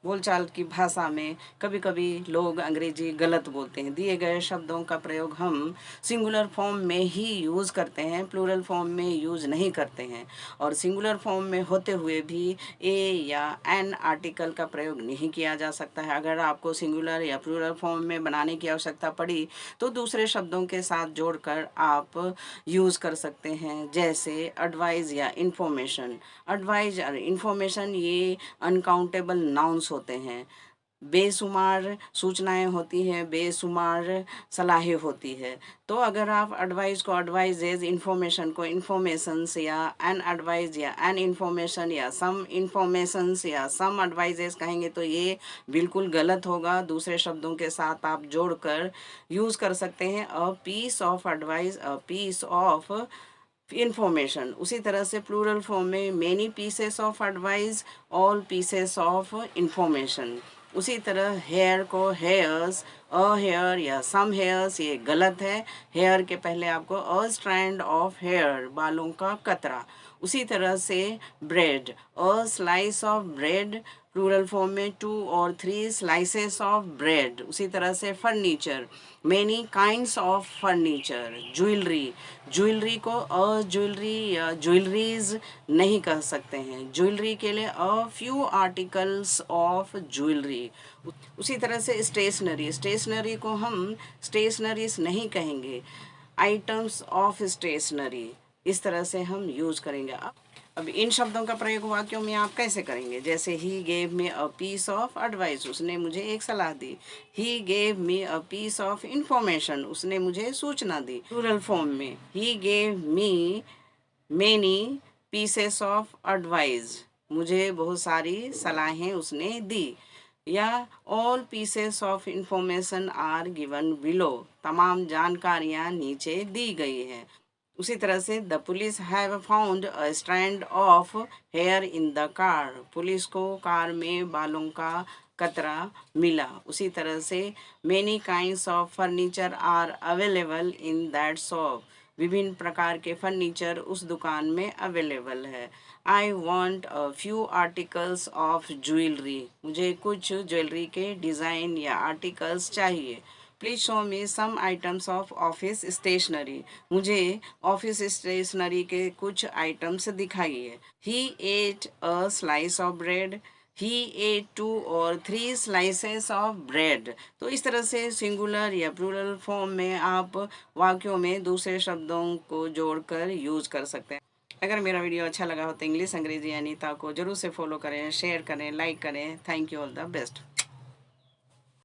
बोलचाल की भाषा में कभी कभी लोग अंग्रेजी गलत बोलते हैं। दिए गए शब्दों का प्रयोग हम सिंगुलर फॉर्म में ही यूज़ करते हैं, प्लूरल फॉर्म में यूज़ नहीं करते हैं। और सिंगुलर फॉर्म में होते हुए भी ए या एन आर्टिकल का प्रयोग नहीं किया जा सकता है। अगर आपको सिंगुलर या प्लूरल फॉर्म में बनाने की आवश्यकता पड़ी तो दूसरे शब्दों के साथ जोड़कर आप यूज़ कर सकते हैं, जैसे एडवाइस या इंफॉर्मेशन। एडवाइस और इंफॉर्मेशन ये अनकाउंटेबल नाउन्स होते हैं। बेशुमार सूचनाएं होती हैं, बेशुमार सलाहें होती है। तो अगर आप एडवाइस को एडवाइजेज, इंफॉर्मेशन को इंफॉर्मेशंस या एन एडवाइस या एन इंफॉर्मेशन या सम इंफॉर्मेशंस या सम एडवाइजेज कहेंगे तो ये बिल्कुल गलत होगा। दूसरे शब्दों के साथ आप जोड़कर यूज़ कर सकते हैं, a piece of advice, a piece of information. उसी तरह से प्लूरल फॉर्म में many pieces of advice, all pieces of information. उसी तरह हेयर को हेयर्स, अ हेयर या सम हेयर्स, ये गलत है। हेयर के पहले आपको अ स्ट्रैंड ऑफ हेयर, बालों का कतरा। उसी तरह से bread, a slice of bread, plural form में 2 और 3 स्लाइसेस ऑफ ब्रेड। उसी तरह से furniture, many kinds of furniture. Jewellery, jewellery को अ ज्वेलरी या ज्वेलरीज नहीं कह सकते हैं। ज्वेलरी के लिए अ फ्यू आर्टिकल्स ऑफ ज्वेलरी। उसी तरह से स्टेशनरी, स्टेशनरी को हम स्टेशनरीज नहीं कहेंगे, आइटम्स ऑफ स्टेशनरी, इस तरह से हम यूज करेंगे। अब इन शब्दों का प्रयोग वाक्यों में आप कैसे करेंगे, जैसे he gave me a piece of advice, उसने मुझे एक सलाह दी। He gave me a piece of information, उसने मुझे सूचना दी। प्लूरल फॉर्म में he gave me many pieces of advice, मुझे बहुत सारी सलाहें उसने दी। या all pieces of information are given below, तमाम जानकारियाँ नीचे दी गई हैं। उसी तरह से the police have found a strand of hair in the car, police को कार में बालों का कतरा मिला। उसी तरह से many kinds of furniture are available in that shop, विभिन्न प्रकार के फर्नीचर उस दुकान में अवेलेबल है। I want a few articles of jewellery, मुझे कुछ ज्वेलरी के डिज़ाइन या आर्टिकल्स चाहिए। Please show me some items of office stationery, मुझे ऑफिस स्टेशनरी के कुछ आइटम्स दिखाइए। He ate a slice of bread, he ate 2 और 3 स्लाइसेस ऑफ ब्रेड। तो इस तरह से सिंगुलर या प्लूरल फॉर्म में आप वाक्यों में दूसरे शब्दों को जोड़कर यूज कर सकते हैं। अगर मेरा वीडियो अच्छा लगा हो तो इंग्लिश अंग्रेजी अनीता को जरूर से फॉलो करें, शेयर करें, लाइक करें। Thank you, all the best.